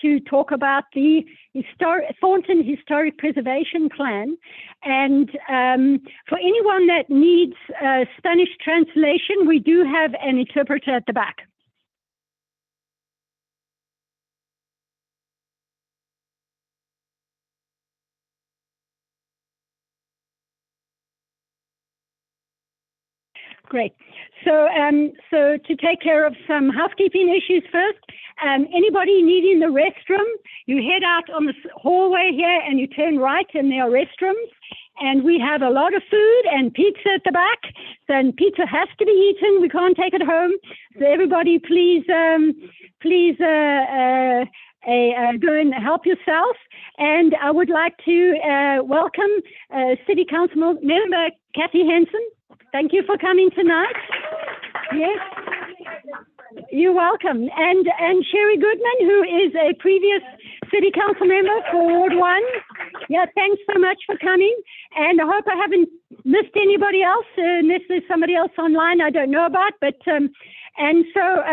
to talk about the Thornton Historic Preservation Plan. And for anyone that needs Spanish translation, we do have an interpreter at the back. Great. So, so to take care of some housekeeping issues first, anybody needing the restroom, you head out on the hallway here and you turn right and there are restrooms. And we have a lot of food and pizza at the back. Then pizza has to be eaten. We can't take it home. So everybody, please, go and help yourself. And I would like to welcome City Council Member Kathy Henson. Thank you for coming tonight. Yes, you're welcome. And Sherry Goodman, who is a previous City Council member for Ward 1. Yeah, thanks so much for coming. And I hope I haven't missed anybody else, unless there's somebody else online I don't know about. But and so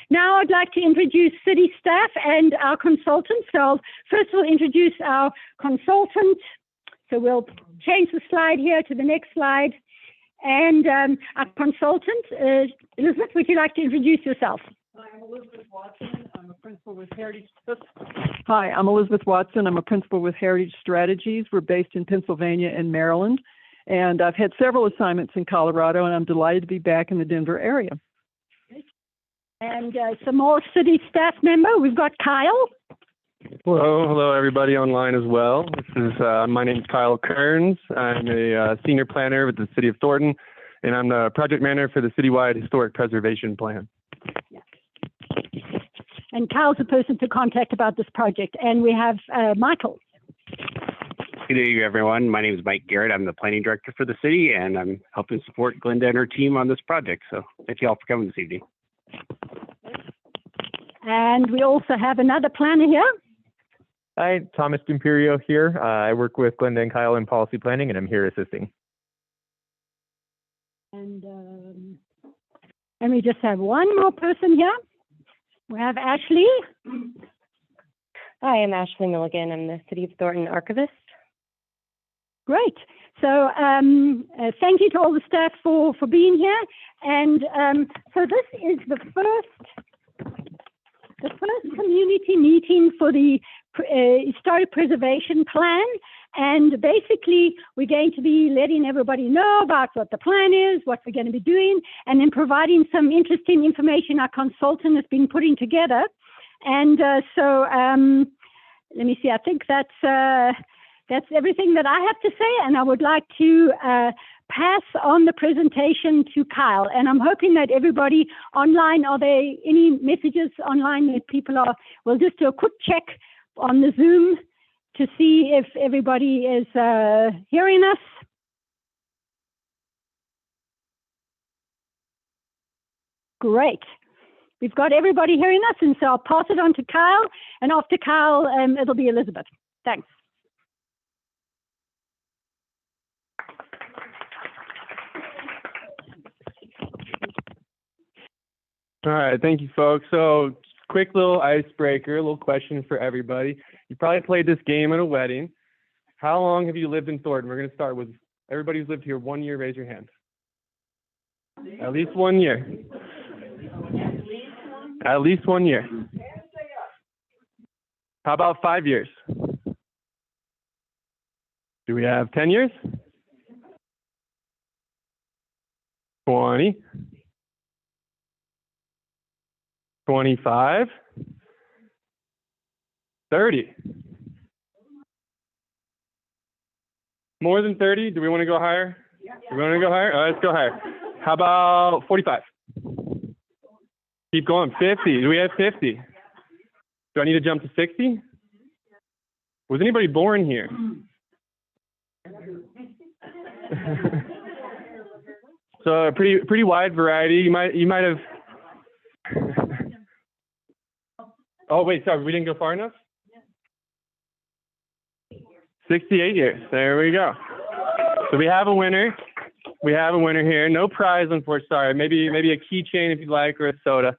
now I'd like to introduce city staff and our consultants. So I'll first of all introduce our consultant. So we'll change the slide here to the next slide. And our consultant, Elizabeth, would you like to introduce yourself? Hi, I'm Elizabeth Watson. I'm a principal with Heritage. Hi, I'm Elizabeth Watson. I'm a principal with Heritage Strategies. We're based in Pennsylvania and Maryland. And I've had several assignments in Colorado, and I'm delighted to be back in the Denver area. And some more city staff member. We've got Kyle. Hello, everybody online as well. This is my name is Kyle Kearns. I'm a senior planner with the City of Thornton, and I'm the project manager for the citywide historic preservation plan. Yeah. And Kyle's the person to contact about this project. And we have Michael. Good day, everyone. My name is Mike Garrett. I'm the planning director for the city, and I'm helping support Glenda and her team on this project. So thank you all for coming this evening. And we also have another planner here. Hi, Thomas D'Imperio here. I work with Glenda and Kyle in policy planning, and I'm here assisting. And we just have one more person here. We have Ashley. Hi, I'm Ashley Milligan. I'm the City of Thornton archivist. Great. So thank you to all the staff for being here. And so this is the first community meeting for the Historic Preservation Plan. And basically, we're going to be letting everybody know about what the plan is, what we're going to be doing, and then providing some interesting information our consultant has been putting together. And so let me see, I think that's everything that I have to say. And I would like to pass on the presentation to Kyle. And I'm hoping that everybody online, are there any messages online that people are, we'll just do a quick check on the Zoom to see if everybody is hearing us. Great. We've got everybody hearing us, and so I'll pass it on to Kyle, and after Kyle, it'll be Elizabeth. Thanks. All right, thank you, folks. So quick little icebreaker, a little question for everybody. You probably played this game at a wedding. How long have you lived in Thornton? We're going to start with everybody who's lived here 1 year, raise your hand. At least 1 year. At least 1 year. How about 5 years? Do we have 10 years? 20? 25? 30? More than 30? Do we want to go higher? Yeah. Do we want to go higher? All right, let's go higher. How about 45? Keep going. 50. Do we have 50? Do I need to jump to 60? Was anybody born here? So a pretty wide variety. You might have. Oh wait, sorry, we didn't go far enough. 68 years. There we go. So we have a winner. We have a winner here. No prize, unfortunately. Sorry, maybe a keychain if you'd like, or a soda.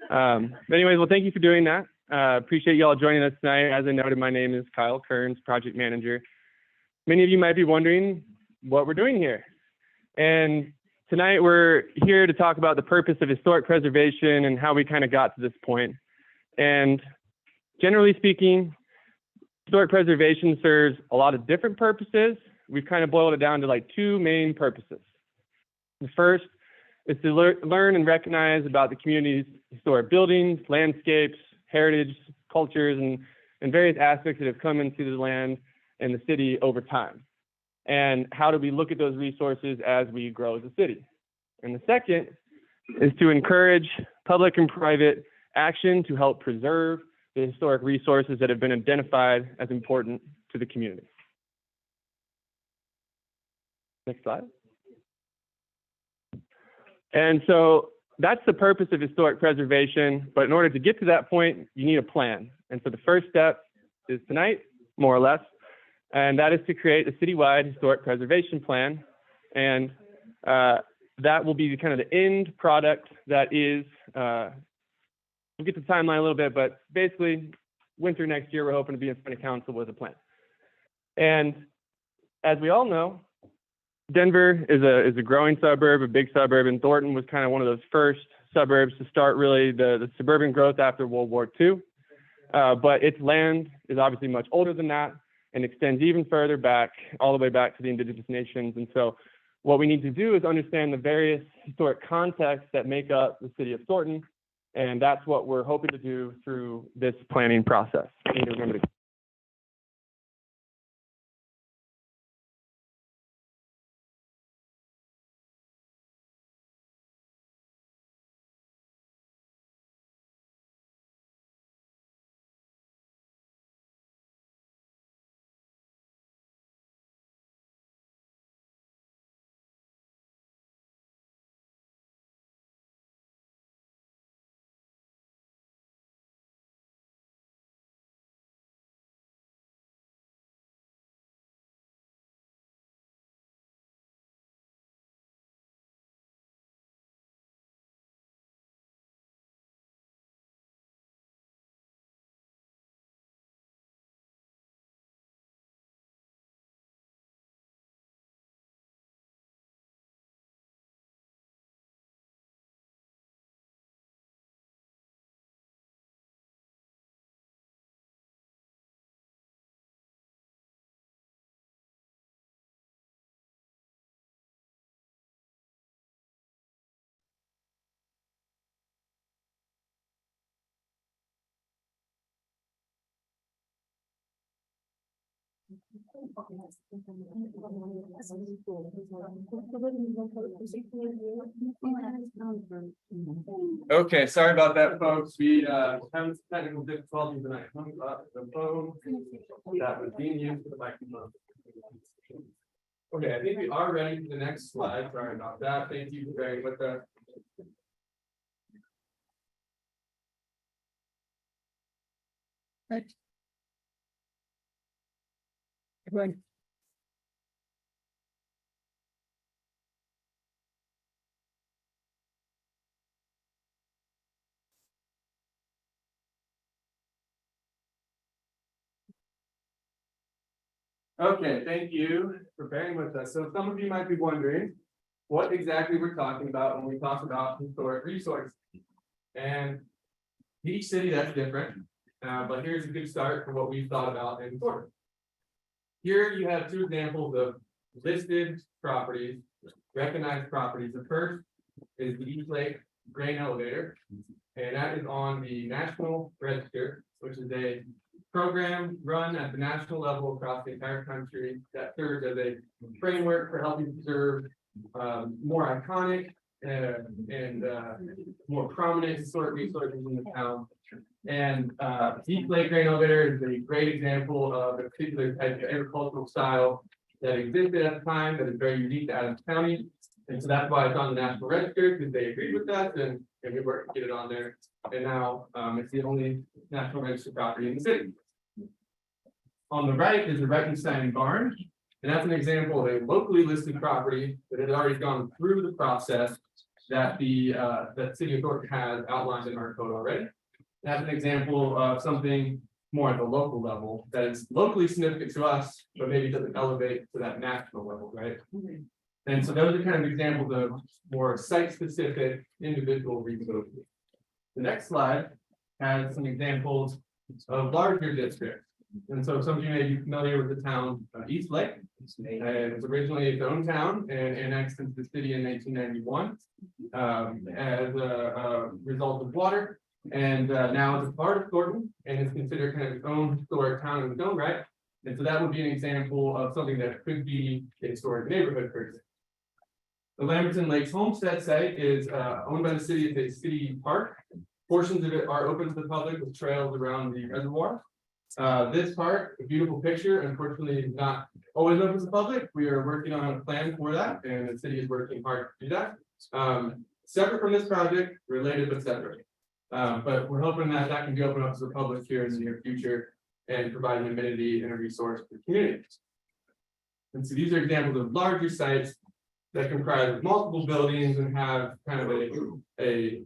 But anyways, well, thank you for doing that. Appreciate you all joining us tonight. As I noted, my name is Kyle Kearns, project manager. Many of you might be wondering what we're doing here. And tonight we're here to talk about the purpose of historic preservation and how we kind of got to this point. And generally speaking, historic preservation serves a lot of different purposes. We've kind of boiled it down to like two main purposes. The first is to learn and recognize about the community's historic buildings, landscapes, heritage, cultures, and various aspects that have come into the land and the city over time. And how do we look at those resources as we grow as a city? And the second is to encourage public and private action to help preserve the historic resources that have been identified as important to the community. Next slide. And so that's the purpose of historic preservation, but in order to get to that point, you need a plan. And so the first step is tonight, more or less, and that is to create a citywide historic preservation plan. And that will be kind of the end product that is, we'll get to the timeline a little bit, but basically winter next year, we're hoping to be in front of council with a plan. And as we all know, Denver is a growing suburb, a big suburb, and Thornton was kind of one of those first suburbs to start really the suburban growth after World War II. But its land is obviously much older than that and extends even further back, all the way back to the indigenous nations. And so what we need to do is understand the various historic contexts that make up the city of Thornton, and that's what we're hoping to do through this planning process. Okay, sorry about that, folks. We have some technical difficulties tonight. The phone that was being used for the microphone. Okay, I think we are ready for the next slide. Sorry about that. Thank you for bearing with us. Right. Everyone. Okay, thank you for bearing with us. So some of you might be wondering what exactly we're talking about when we talk about historic resources. And each city that's different, but here's a good start for what we've thought about in Thornton. Here you have two examples of listed properties, recognized properties. The first is the East Lake Grain Elevator, and that is on the National Register, which is a program run at the national level across the entire country that serves as a framework for helping preserve more iconic and more prominent historic resources in the town. And East Lake Grain Elevator is a great example of a particular type of agricultural style that existed at the time that is very unique to Adams County. And so that's why it's on the National Register, because they agreed with us and we worked to get it on there. And now it's the only National Register property in the city. On the right is the Reckon Barn, and that's an example of a locally listed property that has already gone through the process that the that City of Thornton has outlined in our code already. That's an example of something more at the local level that is locally significant to us, but maybe doesn't elevate to that national level, right? And so those are kind of examples of more site-specific individual resources. The next slide has some examples of larger districts. And so some of you may be familiar with the town East Lake. It was originally its own town and annexed into the city in 1991 as a result of water. And now it's a part of Thornton and is considered kind of its own historic town in its own right. And so that would be an example of something that could be a historic neighborhood, for example. The Lamberton Lakes Homestead site is owned by the city as a city park. Portions of it are open to the public with trails around the reservoir. This park, a beautiful picture, unfortunately is not always open to the public. We are working on a plan for that, and the city is working hard to do that. Separate from this project, related but separate. But we're hoping that that can be opened up to the public here in the near future and provide an amenity and a resource for the community. And so these are examples of larger sites that comprise multiple buildings and have kind of a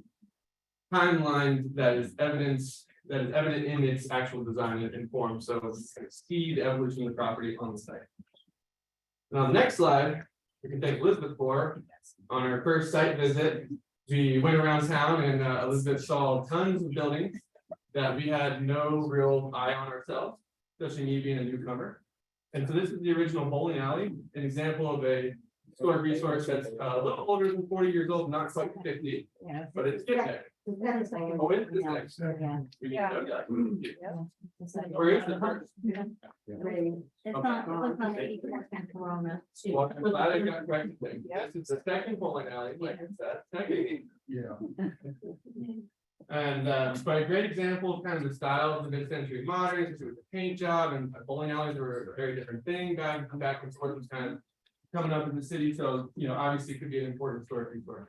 timeline that is evident in its actual design and form. So it's kind of see the evolution of the property on the site. Now, the next slide, we can thank Elizabeth for. On our first site visit, we went around town and Elizabeth saw tons of buildings that we had no real eye on ourselves, especially me being a newcomer. And so this is the original bowling alley, an example of a historic resource that's a little older than 40 years old, not quite 50, but it's getting there. Oh, it is next. We need to know that. Where is the first? It's not, it was not 80% Corona. Well, I'm glad I got corrected. Yes, it's a second bowling alley, like I said. Second. And but a great example of kind of the style of the mid-century modern, because it was a paint job, and bowling alleys were a very different thing. Back and forth was kind of coming up in the city, so obviously it could be an important historic resource.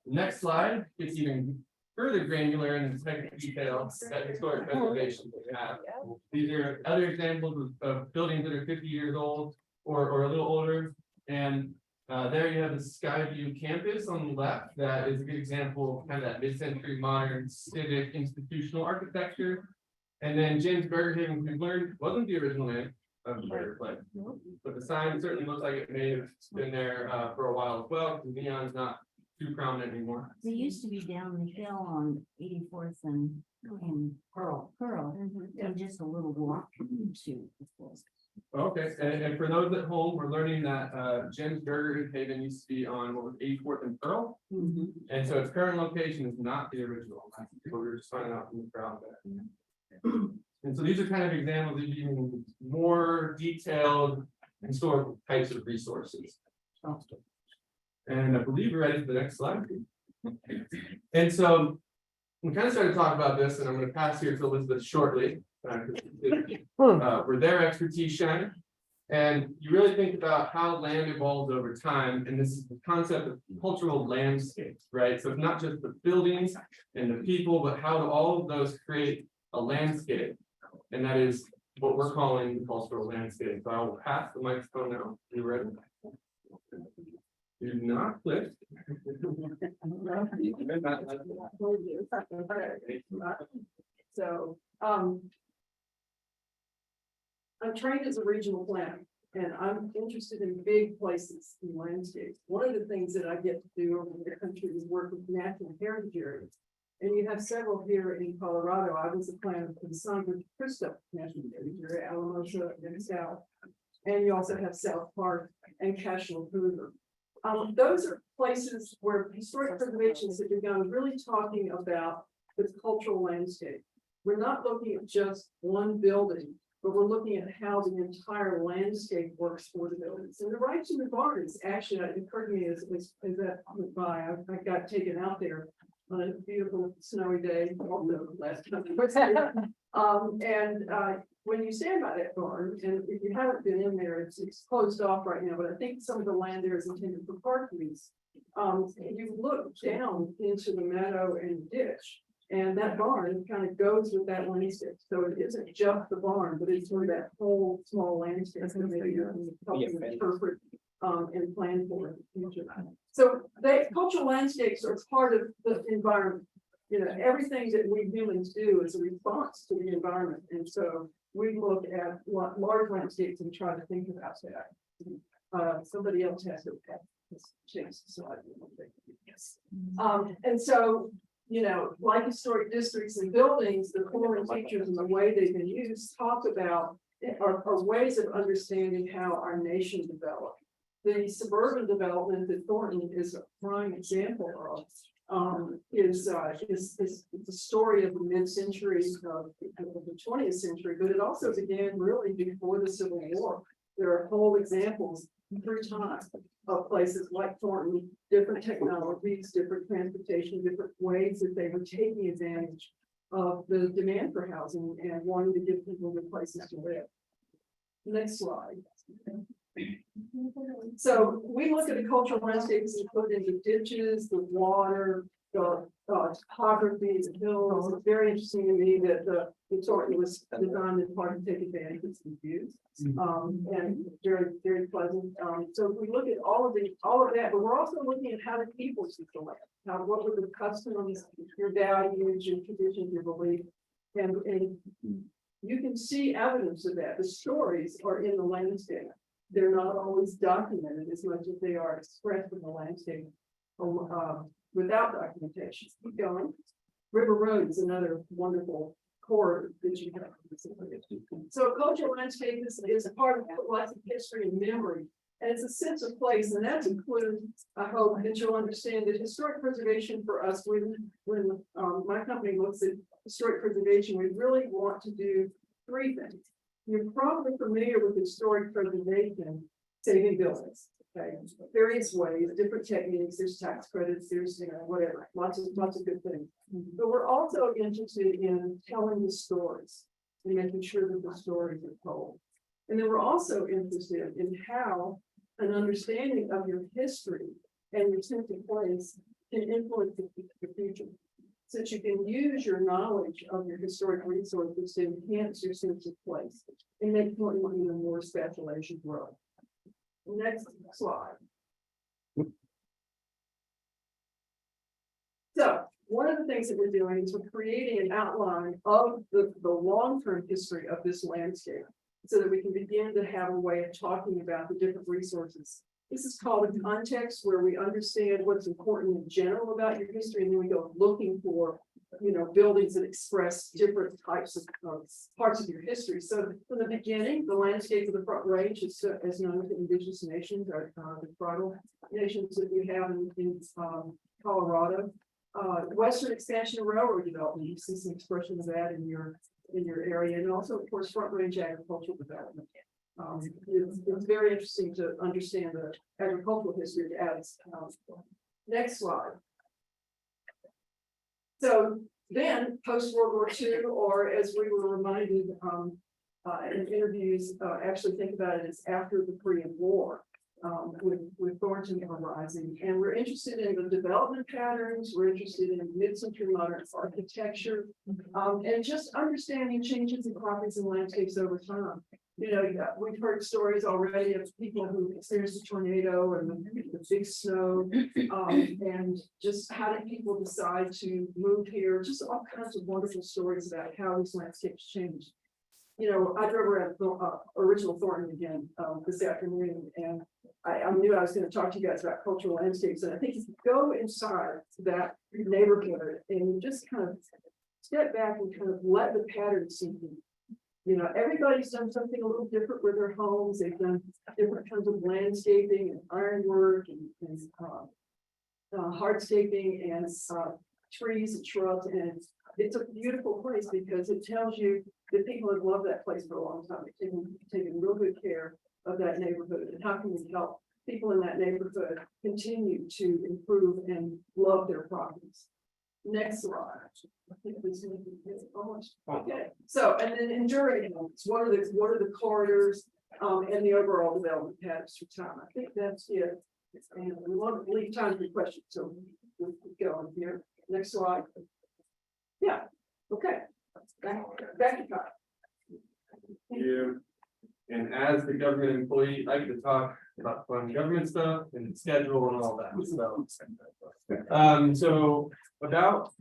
Next slide gets even further granular in the technical details that historic preservation we have. These are other examples of buildings that are 50 years old or a little older. And there you have the Skyview campus on the left. That is a good example of kind of that mid-century modern civic institutional architecture. And then James Burger Haven, we learned, wasn't the original name of the burger place. But the sign certainly looks like it may have been there for a while as well, because neon's not too prominent anymore. They used to be down the hill on 84th and Pearl, and just a little walk to the place. Okay, and for those at home, we're learning that Jim's Burger Haven used to be on what was 84th and Pearl. And so its current location is not the original. We were just finding out from the crowd there. And so these are kind of examples of even more detailed historical types of resources. And I believe we're ready for the next slide. And so we kind of started to talk about this, and I'm going to pass here to Elizabeth shortly. Where their expertise shine. And you really think about how land evolves over time, and this is the concept of cultural landscapes, right? So it's not just the buildings and the people, but how do all of those create a landscape? And that is what we're calling the cultural landscape. So I will pass the microphone now. You ready? Do not click. So, I'm trained as a regional planner, and I'm interested in big places in landscapes. One of the things that I get to do over the country is work with natural heritage areas. And you have several here in Colorado. I was a planner for the Sangre Cristo National Heritage Area, Alamosa and South. And you also have South Park and Cashel Hoover. Those are places where historic preservationists have begun really talking about the cultural landscape. We're not looking at just one building, but we're looking at how the entire landscape works for the buildings. And the right to the barns, actually, it occurred to me as that went by, I got taken out there on a beautiful snowy day, although last time. When you stand by that barn, and if you haven't been in there, it's closed off right now, but I think some of the land there is intended for park use. You look down into the meadow and ditch, and that barn kind of goes with that landscape. So it isn't just the barn, but it's sort of that whole small landscape that maybe you're helping interpret and plan for in the future. So the cultural landscapes are part of the environment. you know, everything that we humans do is a response to the environment. And so we look at large landscapes and try to think about that. Somebody else has to change the slide. Yes. And so, you know, like historic districts and buildings, the former teachers and the way they've been used talk about are ways of understanding how our nation developed. The suburban development that Thornton is a prime example of is the story of the mid-century of the 20th century, but it also began really before the Civil War. There are whole examples through time of places like Thornton, different technologies, different transportation, different ways that they were taking advantage of the demand for housing and wanting to give people good places to live. Next slide. So we look at the cultural landscapes including the ditches, the water, the topography, the hills. It's very interesting to me that the Thornton was designed in part to take advantage of some views. And very, very pleasant. So we look at all of that, but we're also looking at how the people see the land. What were the customs, your values, your traditions, your beliefs, and you can see evidence of that. The stories are in the landscape. They're not always documented as much as they are expressed in the landscape without documentation. Keep going. River Road is another wonderful corridor that you have. So cultural landscape is a part of lots of history and memory, and it's a sense of place, and that includes, I hope that you'll understand that historic preservation for us, when my company looks at historic preservation, we really want to do three things. You're probably familiar with historic preservation, saving buildings, okay? Various ways, different techniques, there's tax credits, there's, you know, whatever, lots of good things. But we're also interested in telling the stories and making sure that the stories are told. And then we're also interested in how an understanding of your history and your sense of place can influence the future. Since you can use your knowledge of your historic resources to enhance your sense of place and make Thornton even more special as you grow. Next slide. So one of the things that we're doing is we're creating an outline of the long-term history of this landscape so that we can begin to have a way of talking about the different resources. This is called a context, where we understand what's important in general about your history, and then we go looking for, you know, buildings that express different types of parts of your history. So from the beginning, the landscape of the Front Range is as known as indigenous nations, or the tribal nations that we have in Colorado. Western expansion of railroad development, you see some expression of that in your area, and also, of course, Front Range agricultural development. It's very interesting to understand the agricultural history as next slide. So then post World War II, or as we were reminded in interviews, actually think about it as after the Korean War, with Thornton arising. And we're interested in the development patterns, we're interested in mid-century modern architecture, and just understanding changes in properties and landscapes over time. You know, we've heard stories already of people who experienced a tornado and the big snow, and just how did people decide to move here? Just all kinds of wonderful stories about how these landscapes changed. You know, I drove around original Thornton again this afternoon, and I knew I was going to talk to you guys about cultural landscapes. And I think if you go inside that neighborhood and you just kind of step back and kind of let the pattern sink in. You know, everybody's done something a little different with their homes. They've done different kinds of landscaping and ironwork and hardscaping and trees and shrubs. And it's a beautiful place because it tells you that people have loved that place for a long time. They've taken real good care of that neighborhood. And how can we help people in that neighborhood continue to improve and love their properties? Next slide. I think this is almost okay. So, and then enduring elements. What are the corridors and the overall development patterns through time? I think that's it. And we want to leave time for questions, so we'll keep going here. Next slide. Yeah. Okay. Back to Kyle. Thank you. And as the government employee, I get to talk about fun government stuff and schedule and all that. So about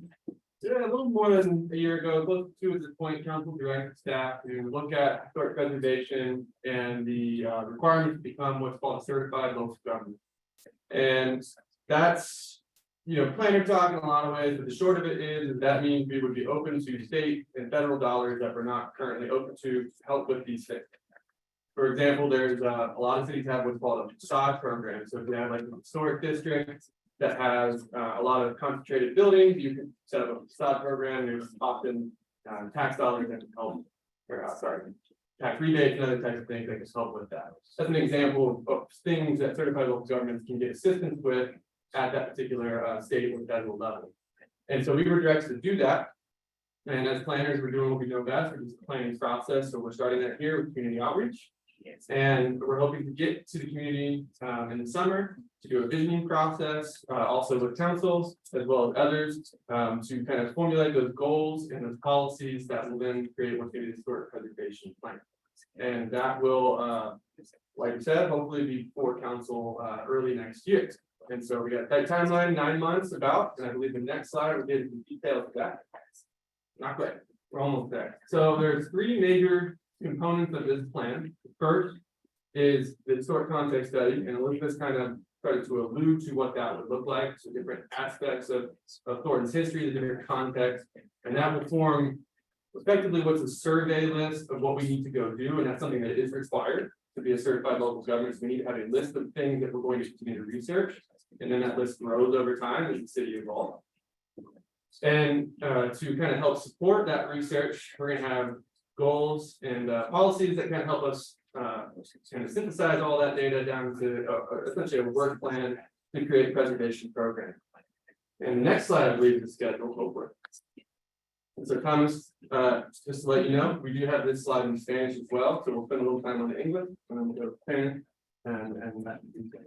Yeah, a little more than a year ago, close to at this point, council directed staff to look at historic preservation and the requirement to become what's called a certified local government. And that's, planner talk in a lot of ways, but the short of it is that means we would be open to state and federal dollars that we're not currently open to help with these things. For example, there's a lot of cities have what's called a facade program. So if you have like a historic district that has a lot of concentrated buildings, you can set up a facade program. There's often tax dollars that can help, tax rebates and other types of things that can help with that. That's an example of things that certified local governments can get assistance with at that particular state or federal level. And so we were directed to do that. And as planners, we're doing what we know best, which is the planning process. So we're starting that here with community outreach. And we're hoping to get to the community in the summer to do a visioning process, also with councils as well as others, to kind of formulate those goals and those policies that will then create what's going to be the historic preservation plan. And that will, like I said, hopefully be before council early next year. And so we got that timeline, 9 months about, and I believe the next slide will get into details of that. Not quite, we're almost there. So there's 3 major components of this plan. First is the historic context study, and Elizabeth's kind of started to allude to what that would look like, so different aspects of Thornton's history, the different context, and that will form effectively what's a survey list of what we need to go do, and that's something that is required to be a certified local government. So we need to have a list of things that we're going to continue to research, and then that list grows over time as the city evolves. And to kind of help support that research, we're going to have goals and policies that kind of help us kind of synthesize all that data down to essentially a work plan to create a preservation program. And the next slide, I believe, is the schedule. Over. And so, Thomas, just to let you know, we do have this slide in Spanish as well, so we'll spend a little time on the English, and then we'll go to Spanish, and that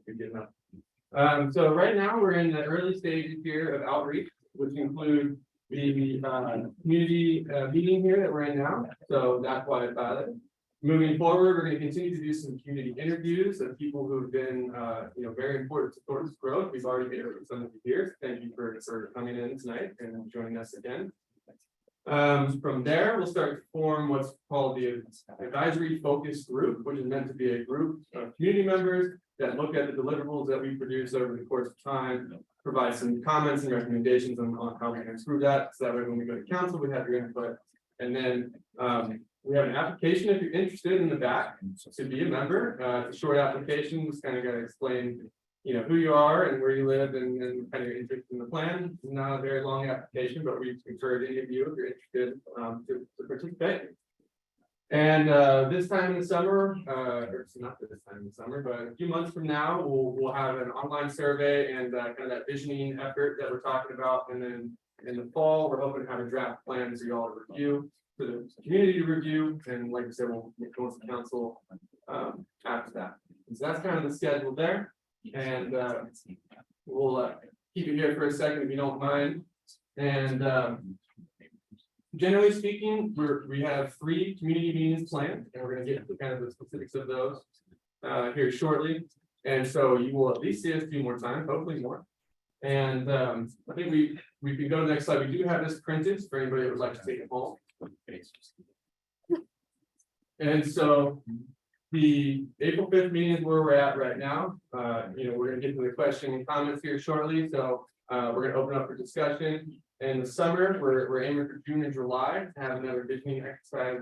be good enough. So right now we're in the early stages here of outreach, which include the community meeting here that we're in now. So that's why I thought it. Moving forward, we're going to continue to do some community interviews of people who have been, very important to Thornton's growth. We've already made it with some of you here. Thank you for coming in tonight and joining us again. From there, we'll start to form what's called the advisory focus group, which is meant to be a group of community members that look at the deliverables that we produce over the course of time, provide some comments and recommendations on how we can improve that. So that way when we go to council, we have your input. And then we have an application if you're interested in the back to be a member. It's a short application, just kind of got to explain, who you are and where you live and kind of your interest in the plan. It's not a very long application, but we encourage any of you if you're interested to participate. And this time in the summer, or not this time in the summer, but a few months from now, we'll have an online survey and kind of that visioning effort that we're talking about. And then in the fall, we're hoping to have a draft plan for y'all to review, for the community to review. And like I said, we'll go to council after that. And so that's kind of the schedule there. And we'll keep you here for a second if you don't mind. And generally speaking, we have 3 community meetings planned, and we're going to get into kind of the specifics of those here shortly. And so you will at least see us a few more times, hopefully more. And I think we can go to the next slide. We do have this printed for anybody that would like to take it home. And so the April 5th meeting is where we're at right now. We're going to get to the question and comments here shortly. So we're going to open up for discussion. In the summer, we're aiming for June and July to have another visioning exercise.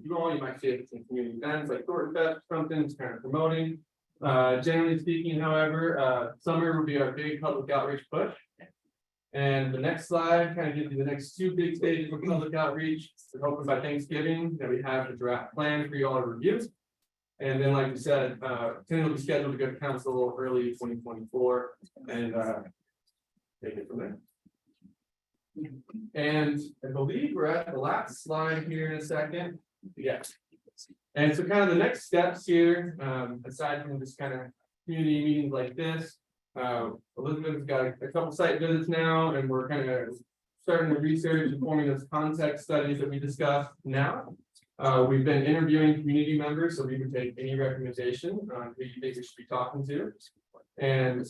You might see it at some community events like Thornton Fest, something kind of promoting. Generally speaking, however, summer will be our big public outreach push. And the next slide kind of gives you the next 2 big stages of public outreach. We're hoping by Thanksgiving that we have the draft plan for you all to review. And then, like we said, tentatively scheduled to go to council early 2024 and take it from there. And I believe we're at the last slide here in a second. Yes. And so kind of the next steps here, aside from just kind of community meetings like this, Elizabeth's got a couple site visits now, and we're kind of starting to research and forming those context studies that we discussed now. We've been interviewing community members, so we can take any recommendation on who you think we should be talking to. And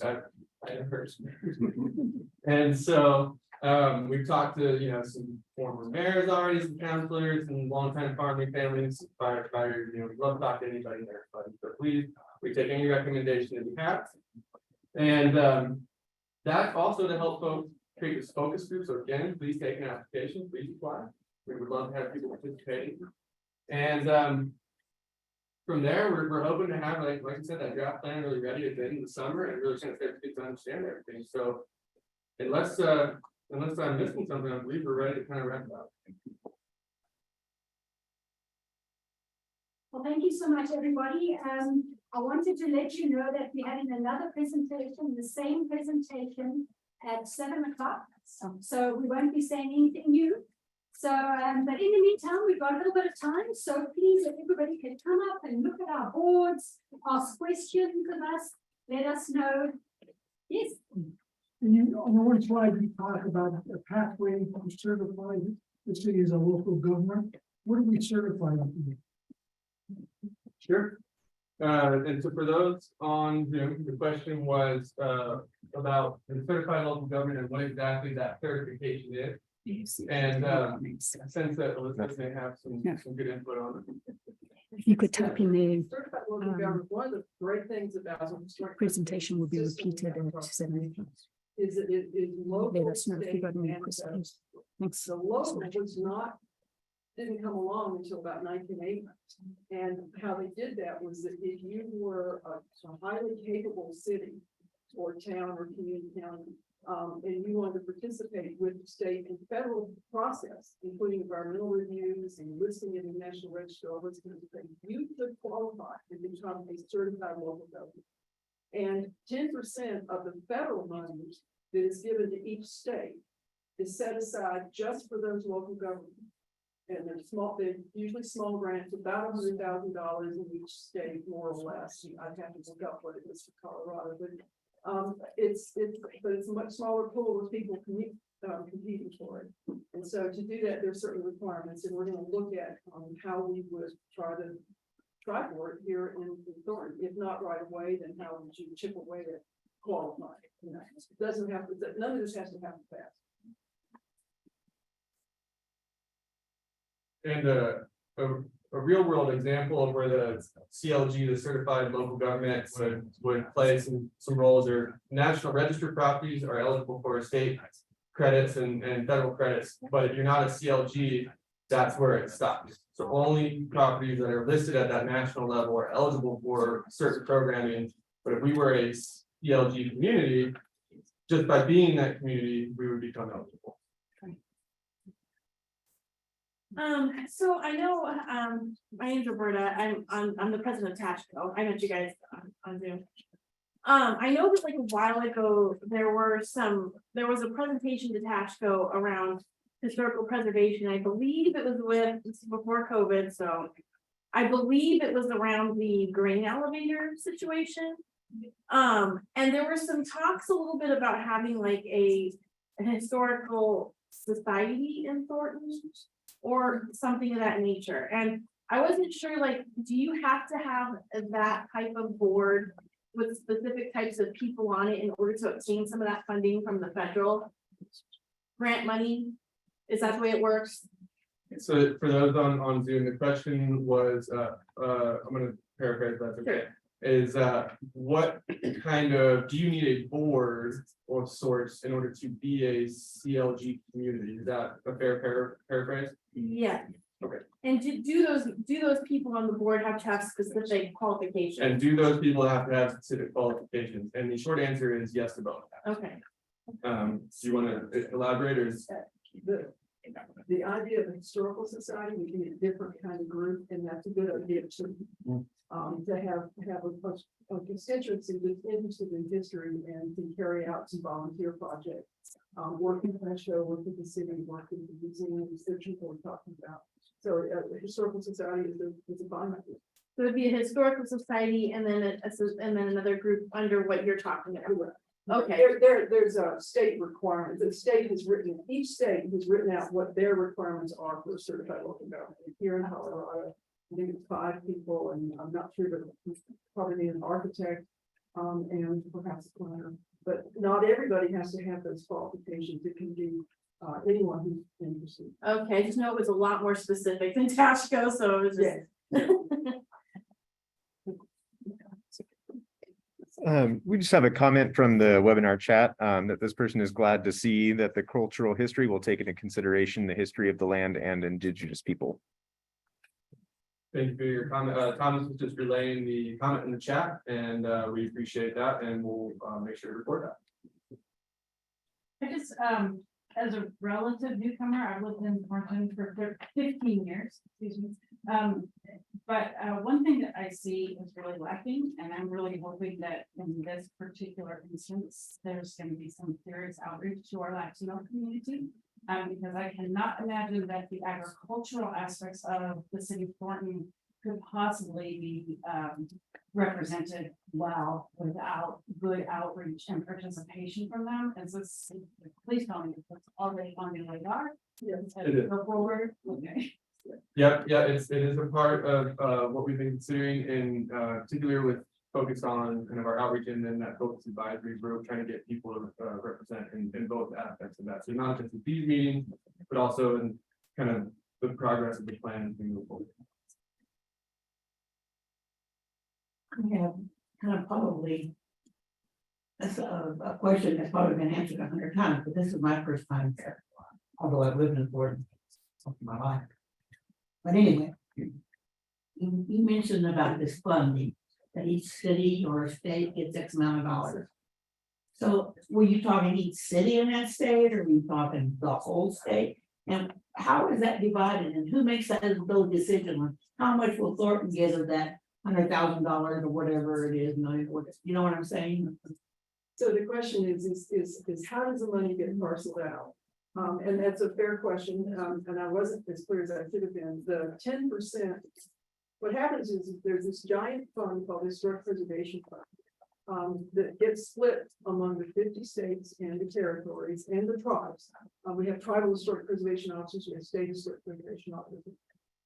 and so We've talked to, some former mayors already, some councilors and longtime farming families, firefighters, we'd love to talk to anybody there, but please, we take any recommendation that you have. And, that's also to help folks create this focus group. So again, please take an application, please apply. We would love to have people participating. And, from there, we're hoping to have, like I said, that draft plan really ready at the end of the summer and really kind of get to understand everything. So unless I'm missing something, I believe we're ready to kind of wrap it up. Well, thank you so much, everybody. I wanted to let you know that we had another presentation, the same presentation at 7 o'clock. So we won't be saying anything new. So, but in the meantime, we've got a little bit of time. So please, if everybody can come up and look at our boards, ask questions of us, let us know. Yes. And on the one slide, you talk about a pathway to certify the city as a local government. What do we certify them to be? Sure. And so for those on Zoom, the question was about the certified local government and what exactly that certification is. And since that Elizabeth may have some good input on it. If you could type in the Certified local government, one of the great things about presentation will be repeated at 7 o'clock. is that it is local. Let us know if you state, got any and questions. federal. Thanks. The local was not, didn't come along until about 1980. And how they did that was that if you were a highly capable city or town or community county, and you wanted to participate with the state and federal process, including environmental reviews and listing in the National Register, all those kinds of things, you could qualify and become a certified local government. And 10% of the federal money that is given to each state is set aside just for those local governments. And they're usually small grants, about $100,000 in each state, more or less. I'd have to look up what it is for Colorado, but it's a much smaller pool of people competing for it. And so to do that, there's certain requirements, and we're going to look at how we would try for it here in Thornton. If not right away, then how would you chip away to qualify? It doesn't have to. None of this has to happen fast. And a real world example of where the CLG, the certified local government, would play some roles are National Register properties are eligible for state credits and federal credits. But if you're not a CLG, that's where it stops. So only properties that are listed at that national level are eligible for certain programming. But if we were a CLG community, just by being that community, we would become eligible. So I know, my name's Roberta, I'm the president of Tashco. I met you guys on Zoom. I know that like a while ago, there was a presentation to Tashco around historical preservation. I believe it was this is before COVID, so I believe it was around the grain elevator situation. And there were some talks a little bit about having like a historical society in Thornton or something of that nature. And I wasn't sure, like, do you have to have that type of board with specific types of people on it in order to obtain some of that funding from the federal grant money? Is that the way it works? So for those on Zoom, the question was, I'm gonna paraphrase that. Okay. Is what kind of, do you need a board of sorts in order to be a CLG community? Is that a fair paraphrase? Yeah. Okay. And do those people on the board have to have specific qualifications? And do those people have to have specific qualifications? And the short answer is yes to both. Okay. Do you want to elaborate, or is The idea of a historical society would be a different kind of group, and that's a good idea to have a constituency that's interested in history and can carry out some volunteer projects, work with the show, work with the city, work with the museums that people are talking about. So a historical society is a fine idea. So it'd be a historical society and then another group under what you're talking about. Okay. There's a state requirement. The state has written, each state has written out what their requirements are for a certified local government. Here in Colorado, I think it's 5 people, and I'm not sure, but probably need an architect, and perhaps a planner. but not everybody has to have those qualifications. It can be anyone who's interested. Okay, I just know it was a lot more specific than Tashco, so it was just. We just have a comment from the webinar chat that this person is glad to see that the cultural history will take into consideration the history of the land and indigenous people. Thank you for your comment. Thomas was just relaying the comment in the chat, and we appreciate that, and we'll make sure to record that. I just, as a relative newcomer, I've lived in Thornton for 15 years, excuse me. But one thing that I see is really lacking, and I'm really hoping that in this particular instance, there's going to be some serious outreach to our Latino community. Because I cannot imagine that the agricultural aspects of the city of Thornton could possibly be represented well without good outreach and participation from them. And so, please tell me if it's already on the radar. Yes, it is. Go forward. Okay. Yep, yeah, it is a part of what we've been considering, in particular with focused on kind of our outreach and then that focus advisory group, trying to get people to represent in both aspects of that. So not just in these meetings, but also in kind of the progress of the plan as we move forward. I have kind of probably that's a question that's probably been answered 100 times, but this is my first time there. Although I've lived in Thornton most of my life. But anyway, you mentioned about this funding, that each city or state gets X amount of dollars. So were you talking each city in that state, or were you talking the whole state? And how is that divided, and who makes that those decisions on how much will Thornton get of that $100,000 or whatever it is, you know what I'm saying? So the question is how does the money get parceled out? And that's a fair question, and I wasn't as clear as I should have been. The 10%, what happens is there's this giant fund called the Historic Preservation Fund that gets split among the 50 states and the territories and the tribes. We have tribal historic preservation officers, we have state historic preservation officers.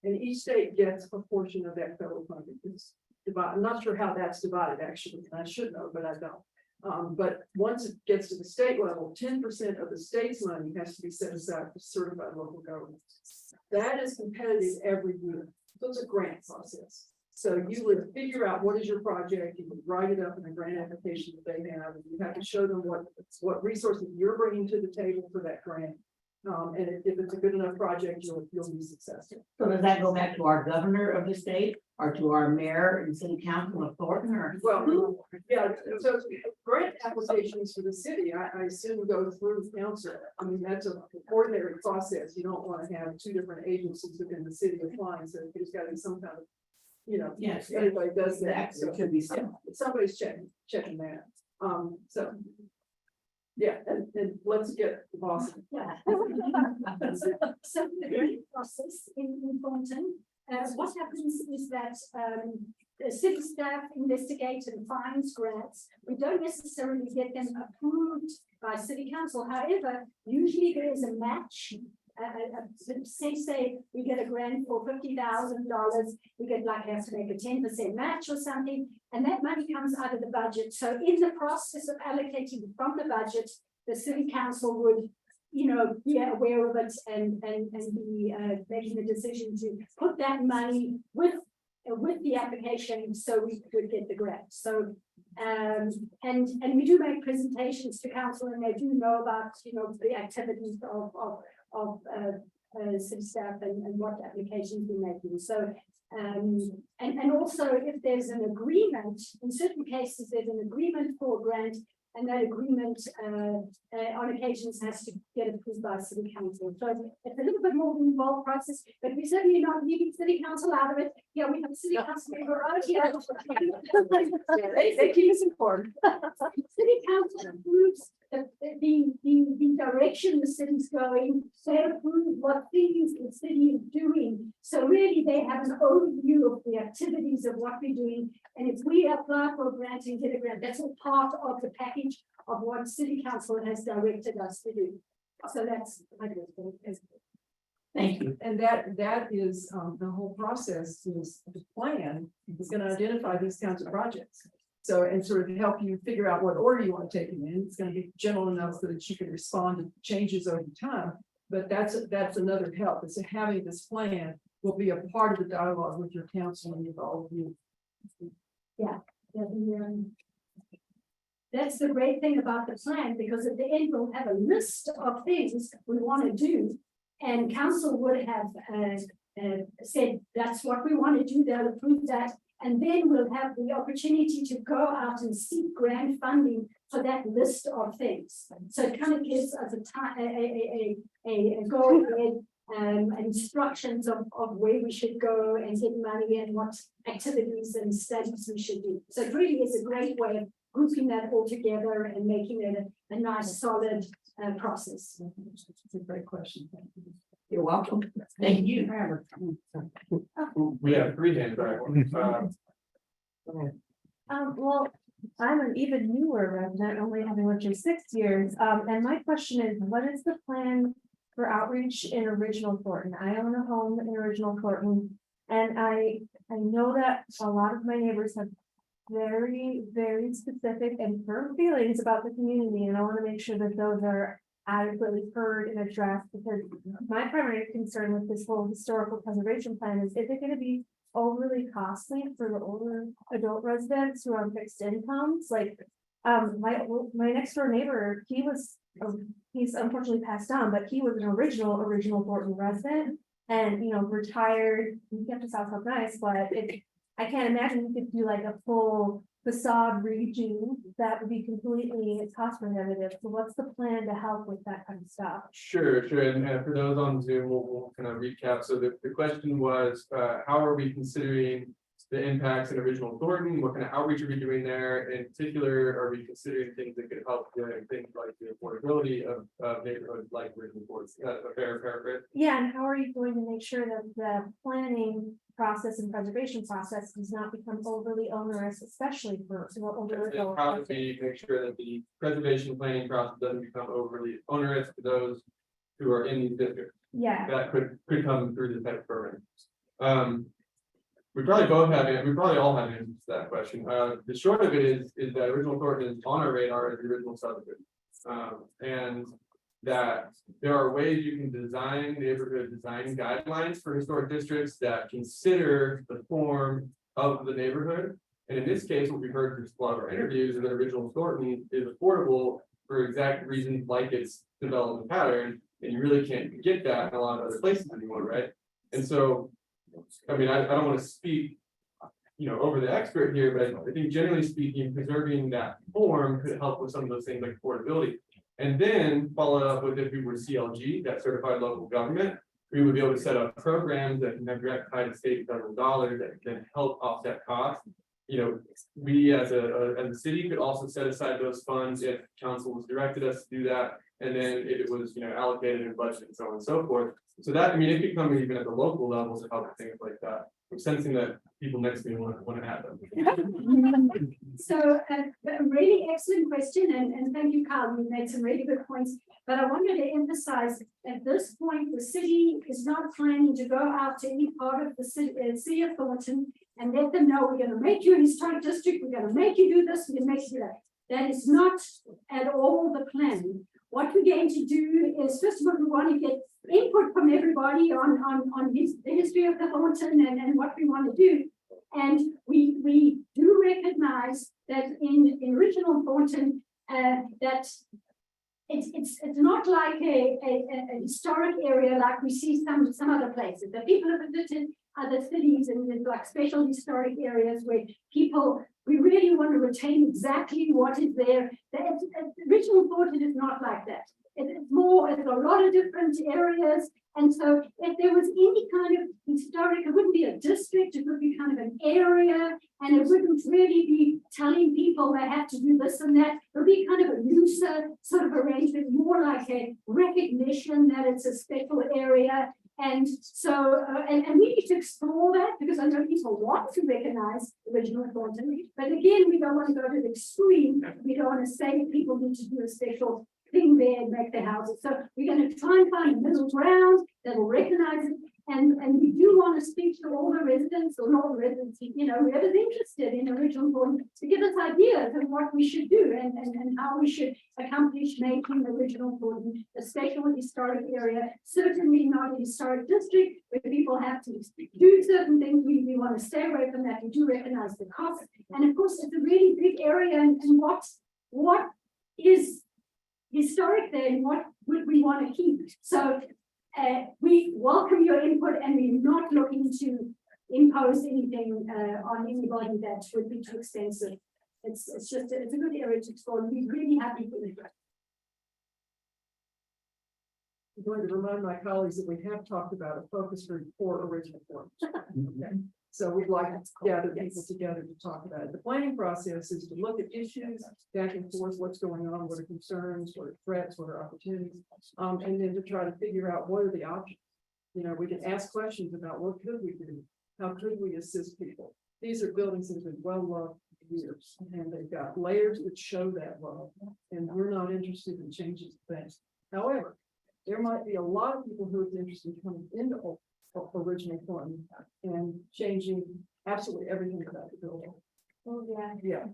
And each state gets a portion of that federal funding. It's divided. I'm not sure how that's divided, actually. I should know, but I don't. But once it gets to the state level, 10% of the state's money has to be set aside for certified local governments. That is competitive every year. So it's a grant process. So you would figure out what is your project, you would write it up in a grant application that they have, and you have to show them what resources you're bringing to the table for that grant. And if it's a good enough project, you'll be successful. So does that go back to our governor of the state, or to our mayor and city council of Thornton, or? Well, yeah, so grant applications for the city, I assume go through council. I mean, that's an ordinary process. You don't want to have two different agencies within the city applying, so there's got to be some kind of, Yes, everybody does that. So it could be some. Somebody's checking that. So. Yeah, and let's get the boss. Yeah. So the grant process in Thornton, what happens is that the city staff investigate and finds grants. We don't necessarily get them approved by city council. However, usually there is a match. Say we get a grant for $50,000, we get have to make a 10% match or something, and that money comes out of the budget. So in the process of allocating from the budget, the city council would, be aware of it and be making the decision to put that money with the application, so we could get the grant. So and we do make presentations to council, and they do know about the activities of city staff and what applications we're making. So and also if there's an agreement, in certain cases there's an agreement for a grant, and that agreement on occasions has to get approved by city council. So it's a little bit more of an involved process, but we're certainly not leaving city council out of it. Yeah, we have a city council member out here. They keep us informed. City council approves the direction the city's going. They approve what things the city is doing. So really they have an overview of the activities of what we're doing. And if we apply for a grant and get a grant, that's all part of the package of what city council has directed us to do. So that's Thank you. And that is the whole process is the plan is going to identify these kinds of projects. So, and sort of help you figure out what order you want to take them in. It's going to be general enough so that you can respond to changes over time. But that's another help. Is having this plan will be a part of the dialogue with your council and with all of you. Yeah. That's the great thing about the plan, because at the end we'll have a list of things we want to do. And council would have said, that's what we want to do, they'll approve that. And then we'll have the opportunity to go out and seek grant funding for that list of things. So it kind of gives us a go ahead instructions of where we should go and get money and what activities and studies we should do. So it really is a great way of grouping that all together and making it a nice solid process. It's a great question. Thank you. You're welcome. Thank you. We have 3 hands back. Well, I'm an even newer resident, only having lived here 6 years. And my question is, what is the plan for outreach in original Thornton? I own a home in original Thornton, and I know that a lot of my neighbors have very, very specific and firm feelings about the community, and I want to make sure that those are adequately heard and addressed, because my primary concern with this whole historical preservation plan is it going to be overly costly for the older adult residents who are on fixed incomes? Like, my next door neighbor, he's unfortunately passed on, but he was an original Thornton resident, and retired. He kept his house up nice, but I can't imagine you could do like a full facade redo. That would be completely cost prohibitive. So what's the plan to help with that kind of stuff? Sure. And for those on Zoom, we'll kind of recap. So the question was, how are we considering the impacts in original Thornton? What kind of outreach are we doing there? In particular, are we considering things that could help with things like the affordability of neighborhoods like original Thornton? A fair paraphrase? Yeah, and how are you going to make sure that the planning process and preservation process does not become overly onerous, especially for older adults? Probably make sure that the preservation planning process doesn't become overly onerous for those who are in these districts. Yeah. That could come through this type of program. We probably all have answers to that question. The short of it is that original Thornton is on our radar as the original subdivision. And that there are ways you can design neighborhood design guidelines for historic districts that consider the form of the neighborhood. And in this case, what we've heard through a lot of our interviews is that original Thornton is affordable for exact reasons like its development pattern, and you really can't get that in a lot of other places anymore, right? And so, I mean, I don't want to speak, over the expert here, but I think generally speaking, preserving that form could help with some of those things like affordability. And then follow up with, if we were CLG, that certified local government, we would be able to set up programs that can have direct tie to state and federal dollars that can help offset costs. We as a city could also set aside those funds if council was directed us to do that. And then if it was, allocated in budget and so on and so forth. So that, it could come even at the local levels to help with things like that. I'm sensing that people next to me want to add them. So a really excellent question, and thank you, Carl. You made some really good points. But I wanted to emphasize at this point, the city is not planning to go out to any part of the city of Thornton and let them know we're going to make you a historic district, we're going to make you do this, we're going to make you do that. That is not at all the plan. What we're going to do is, first of all, we want to get input from everybody on the history of the Thornton and what we want to do. And we do recognize that in original Thornton, that it's not like a historic area like we see some other places. The people have visited other cities and there's like special historic areas where we really want to retain exactly what is there. Original Thornton is not like that. It's a lot of different areas. And so if there was any kind of historic, it wouldn't be a district, it would be kind of an area, and it wouldn't really be telling people they have to do this and that. It would be kind of a looser sort of arrangement, more like a recognition that it's a special area. And so, and we need to explore that, because I know people want to recognize original Thornton, but again, we don't want to go to the extreme. We don't want to say people need to do a special thing there and make their houses. So we're going to try and find a middle ground that will recognize it, And we do want to speak to all the residents or not residents, whoever's interested in original Thornton to give us ideas of what we should do and how we should accomplish making original Thornton a special historic area, certainly not a historic district where people have to do certain things. We want to stay away from that. We do recognize the cost. And of course, it's a really big area and what is historic there and what would we want to keep. So we welcome your input and we're not looking to impose anything on anybody that would be too expensive. It's just, it's a good area to explore. We're really happy with it. I'm going to remind my colleagues that we have talked about a focus group for original Thornton. Okay. So we'd like to gather people together to talk about it. The planning process is to look at issues, back and forth, what's going on, what are concerns, what are threats, what are opportunities, and then to try to figure out what are the options. We can ask questions about what could we do, how could we assist people. These are buildings that have been well loved for years, and they've got layers that show that love, and we're not interested in changing things. However, there might be a lot of people who are interested in coming into original Thornton and changing absolutely everything about the building. Oh, yeah. Yeah.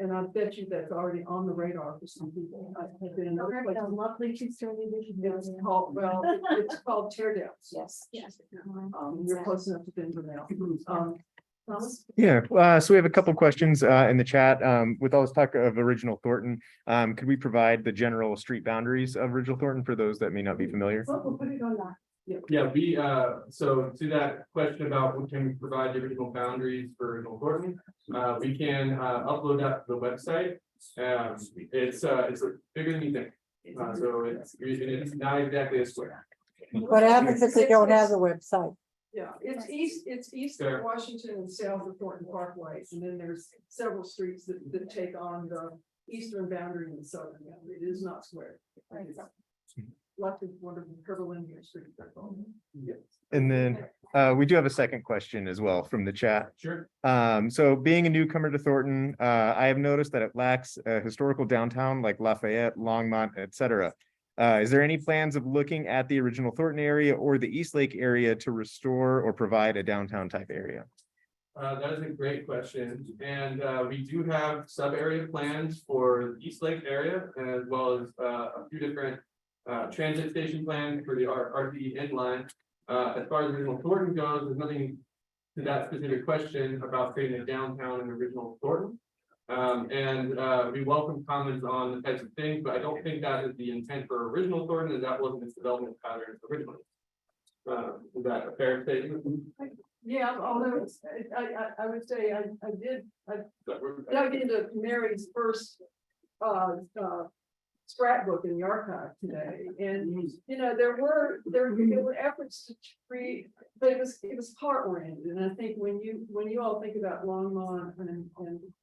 And I bet you that's already on the radar for some people. I've been in another place. Lovely two-story vision. It's called, it's called tear downs. Yes. Yes. You're close enough to Denver now. Thomas? Yeah, so we have a couple questions in the chat. With all this talk of original Thornton, could we provide the general street boundaries of original Thornton for those that may not be familiar? We'll put it on that. Yeah, so to that question about what can we provide the original boundaries for original Thornton, we can upload that to the website. It's bigger than you think. So it's not exactly a square. What happens if they don't have a website? Yeah, it's east of Washington and south of Thornton Parkway, and then there's several streets that take on the eastern boundary and the southern boundary. It is not square. Left is one of the curvilinear streets. And then we do have a second question as well from the chat. Sure. So being a newcomer to Thornton, I have noticed that it lacks a historical downtown like Lafayette, Longmont, etc. Is there any plans of looking at the original Thornton area or the East Lake area to restore or provide a downtown type area? That is a great question. And we do have sub-area plans for the East Lake area, as well as a few different transit station plans for the RTE inline. As far as original Thornton goes, there's nothing to that specific question about creating a downtown in original Thornton. We welcome comments on the types of things, but I don't think that is the intent for original Thornton, and that wasn't its development pattern originally. Is that a fair statement? Yeah, although I would say I dug into Mary's first scrapbook in the archive today, and there were efforts to create, but it was part oriented. And I think when you all think about Longmont and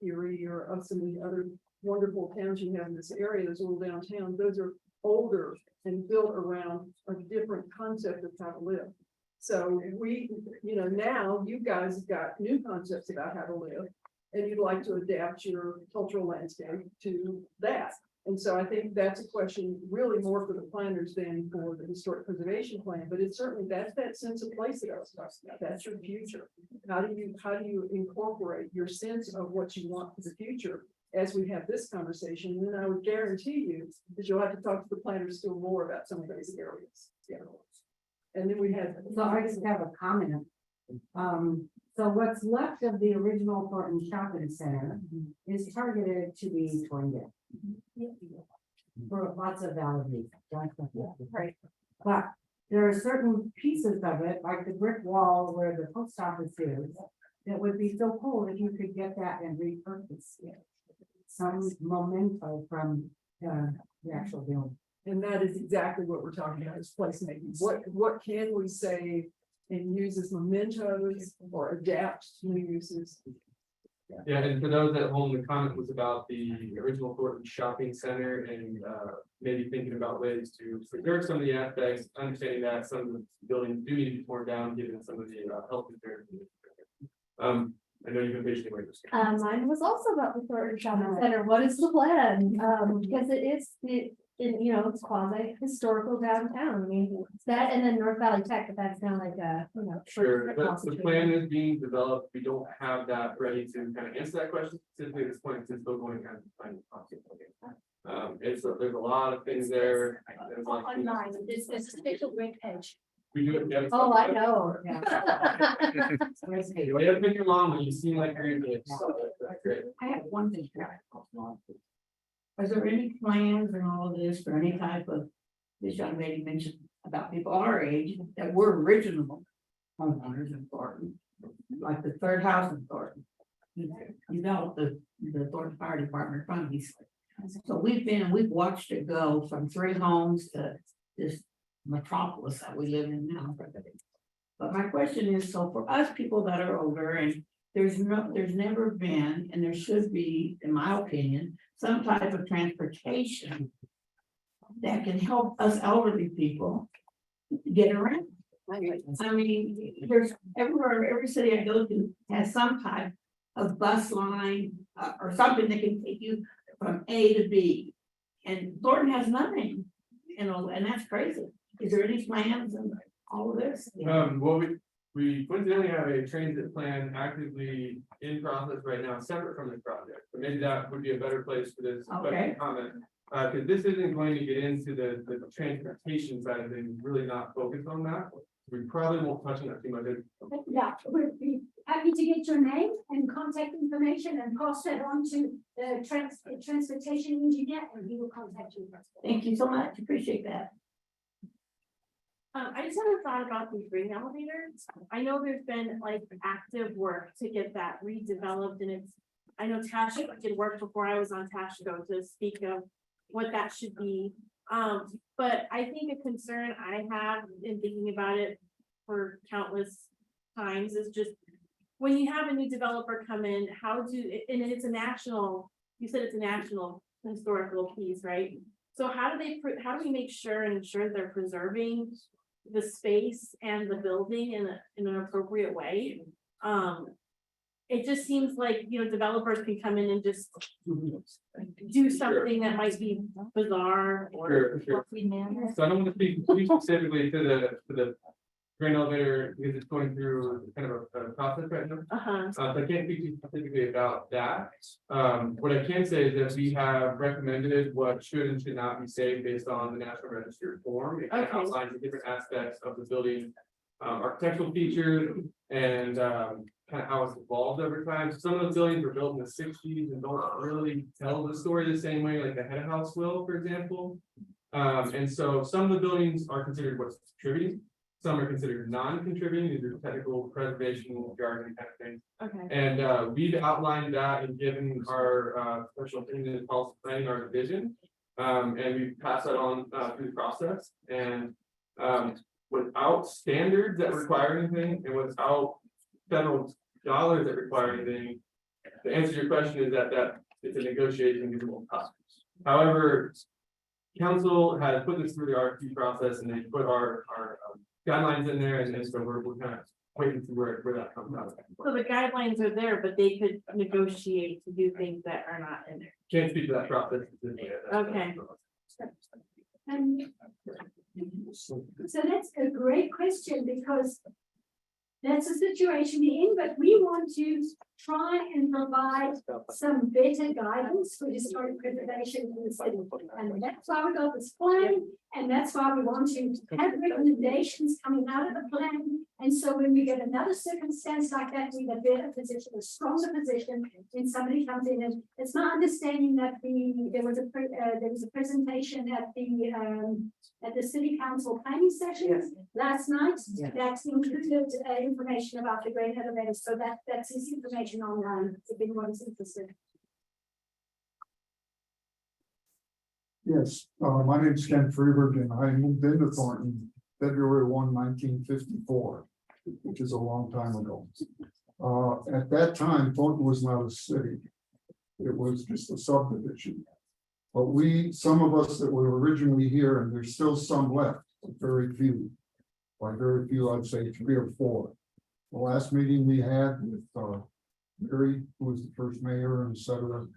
Erie or of some of the other wonderful towns you have in this area, those little downtowns, those are older and built around a different concept of how to live. So we, now you guys have got new concepts about how to live, and you'd like to adapt your cultural landscape to that. And so I think that's a question really more for the planners than for the historic preservation plan, but it's certainly that's that sense of place that I was talking about. That's your future. How do you incorporate your sense of what you want for the future as we have this conversation? And I would guarantee you that you'll have to talk to the planners still more about some of those areas. Yeah. And then we had. So I just have a comment. So what's left of the original Thornton Shopping Center is targeted to be torn down. For lots of valid reasons. Right. But there are certain pieces of it, like the brick wall where the post office is, that would be so cool if you could get that and repurpose it. Some memento from the actual building. And that is exactly what we're talking about is placemaking. What can we save and use as mementos or adapt to new uses? Yeah, and for those at home, the comment was about the original Thornton Shopping Center and maybe thinking about ways to preserve some of the aspects, understanding that some of the buildings do need to be torn down given some of the health concerns. I know you've been patiently waiting. Mine was also about the Thornton Shopping Center. What is the plan? Because it is you know, it's quasi historical downtown. I mean, it's that and then North Valley Tech, but that's kind of like a, you know. Sure, but the plan is being developed. We don't have that ready to kind of answer that question specifically at this point. It's still going kind of finding there's a lot of things there. There's a lot of things- Online, it's a special great page. We do it. Yeah, Oh, I know. Yeah. You have been long when you seem like you're in it. So that's great. I have one thing. Is there any plans in all of this for any type of, this young lady mentioned about people our age that were original homeowners in Thornton, like the third house in Thornton. Developed the Thornton Fire Department funds. So we've watched it go from 3 homes to this metropolis that we live in now. But my question is, so for us people that are older and there's never been, and there should be, in my opinion, some type of transportation that can help us elderly people get around. I mean, there's everywhere, every city I go to has some type of bus line or something that can take you from A to B. And Thornton has nothing, you know, and that's crazy. Is there any plans and all of this? Well, we coincidentally have a transit plan actively in process right now, separate from this project. So maybe that would be a better place for this question comment. Because this isn't going to get into the transportation side of things, really not focused on that. We probably won't touch on that too much. Yeah, we'd be happy to get your name and contact information and pass that on to the transportation engineer and he will contact you. Thank you so much. Appreciate that. I just had a thought about the grain elevator. I know there's been like active work to get that redeveloped and I know Tasha did work before I was on Tasha to speak of what that should be. But I think a concern I have in thinking about it for countless times is just when you have a new developer come in, and it's a national, you said it's a national historical piece, right? So how do we make sure and ensure they're preserving the space and the building in an appropriate way? It just seems like, you know, developers can come in and just do something that might be bizarre or. Sure. So I don't want to speak specifically to the grain elevator because it's going through kind of a process right now. So I can't speak too specifically about that. What I can say is that we have recommended what should and should not be saved based on the National Register form. It kind of outlines the different aspects of the building, architectural features, and kind of how it's evolved over time. Some of the buildings were built in the 60s and don't really tell the story the same way like the head house will, for example. And so some of the buildings are considered what's contributing. Some are considered non-contributing. These are technical preservation jargon kind of things. Okay. And we've outlined that and given our special opinion and policy planning our vision. And we pass that on through the process. And without standards that require anything and without federal dollars that require anything, the answer to your question is that it's a negotiation because it won't cost. However, council has put this through the RFP process and they put our guidelines in there, and so we're kind of waiting to where that comes out. So the guidelines are there, but they could negotiate to do things that are not in there. Can't speak to that process. Okay. And so that's a great question because that's a situation we're in, but we want to try and provide some better guidance for historic preservation in the city. And that's why we got this plan, and that's why we want to have recommendations coming out of the plan. And so when we get another circumstance like that, we're in a better position, a stronger position when somebody comes in. And it's my understanding that there was a presentation at the city council planning session last night that included information about the grain elevator. So that's his information online if anyone's interested. Yes, my name is Ken Freeberg and I moved into Thornton February 1, 1954, which is a long time ago. At that time, Thornton was not a city. It was just a subdivision. But some of us that were originally here, and there's still some left, very few. By very few, I'd say 3 or 4. The last meeting we had with Mary, who was the first mayor, and etc.,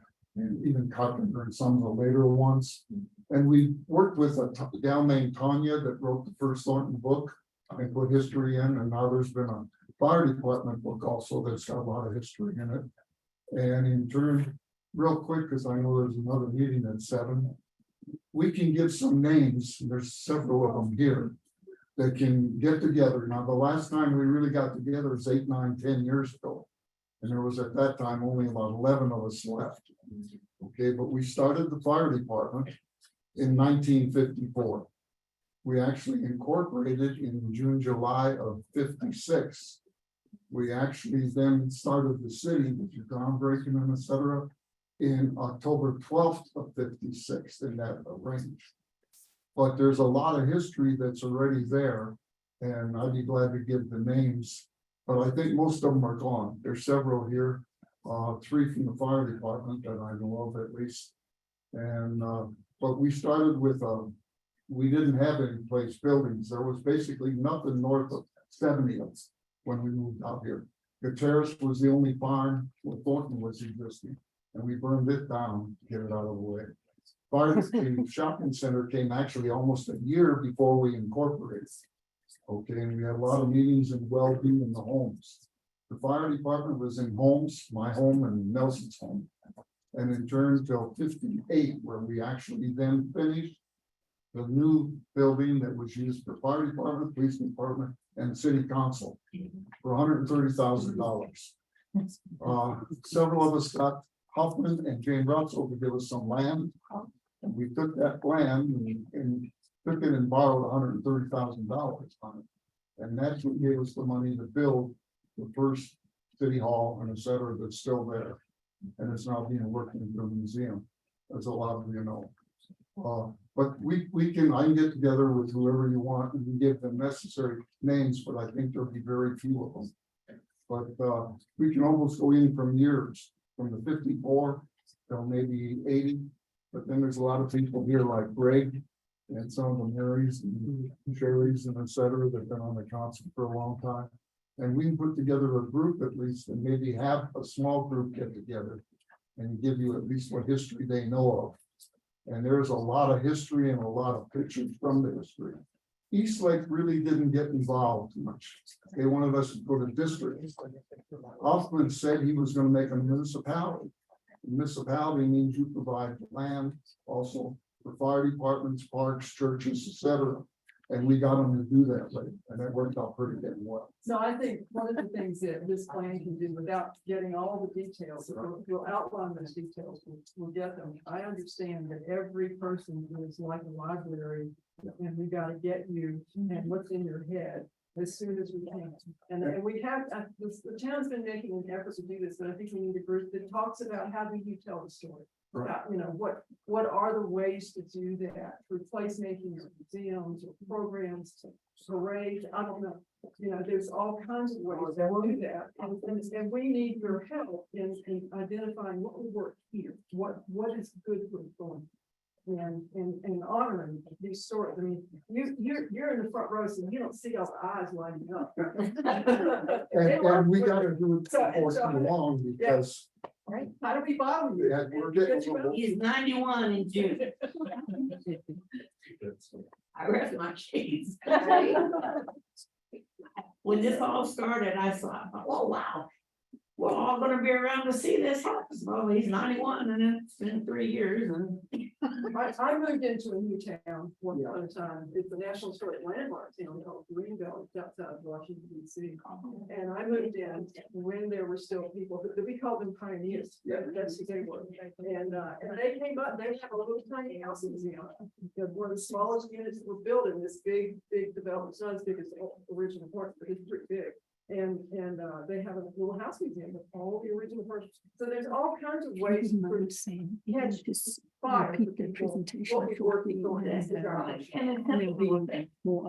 and even Carpenter and some of the later ones. And we worked with a gal named Tanya that wrote the first Thornton book and put history in, and now there's been a fire department book also that's got a lot of history in it. And in turn, real quick, because I know there's another meeting at 7, we can give some names, there's several of them here, that can get together. Now, the last time we really got together was 8, 9, 10 years ago. And there was at that time only about 11 of us left. Okay, but we started the fire department in 1954. We actually incorporated in June, July of 56. We actually then started the city, which is groundbreaking and et cetera, in October 12th of 56 in that range. But there's a lot of history that's already there, and I'd be glad to give the names, but I think most of them are gone. There's several here, 3 from the fire department that I know of at least. And but we started with we didn't have any place buildings. There was basically nothing north of 70th when we moved out here. The terrace was the only farm where Thornton was existing, and we burned it down to get it out of the way. The shopping center came actually almost a year before we incorporated. Okay, and we had a lot of meetings in well-being in the homes. The fire department was in homes, my home and Nelson's home. And in turn till 58, where we actually then finished the new building that was used for fire department, police department, and city council for $130,000. Several of us got Huffman and Jane Russell to give us some land. And we took that land and took it and borrowed $130,000 on it. And that's what gave us the money to build the first city hall and et cetera that's still there. And it's now being worked into a museum, as a lot of you know. But I can get together with whoever you want and give them necessary names, but I think there'll be very few of them. But we can almost go in from years, from the 54 till maybe 80. But then there's a lot of people here like Greg and some of the Marys and Sherry's and et cetera that have been on the council for a long time. And we can put together a group at least and maybe have a small group get together and give you at least what history they know of. And there's a lot of history and a lot of pictures from the history. Eastlake really didn't get involved much. They wanted us to go to district. Hoffman said he was going to make a municipality. Municipality means you provide land also for fire departments, parks, churches, etc. And we got them to do that, and that worked out pretty damn well. So I think one of the things that this plan can do without getting all the details, we'll outline those details, we'll get them. I understand that every person is like a library, and we got to get you and what's in your head as soon as we can. And we have, the town's been making an effort to do this, but I think we need a group that talks about how do you tell the story. Right. You know, what are the ways to do that through placemaking, museums, or programs, parades? I don't know. You know, there's all kinds of ways to do that, and we need your help in identifying what will work here, what is good for Thornton, and honoring these stories. I mean, you're in the front row, so you don't see all the eyes lining up. and we got to do it along because. Right? How do we bother you? Yeah, we're getting He's 91 in June. I rest my case. When this all started, I thought, oh, wow. We're all gonna be around to see this happen. Well, he's 91 and it's been 3 years and. I moved into a new town one time. It's a National Historic Landmark town called Greenbelt, outside of Washington, D.C. And I moved in when there were still people, we called them pioneers. That's who they were. And they came up, they have a little tiny house museum. One of the smallest units that were built in this big development. It's not as big as the original park, but it's pretty big. And they have a little house museum with all the original parts. So there's all kinds of ways to repeat the presentation.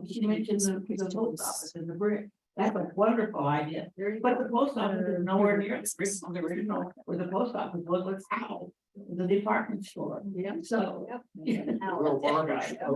She mentioned the post office and the brick. That's a wonderful idea. But the post office is nowhere near the original where the post office was. Let's out the department store. Yeah. So. Well,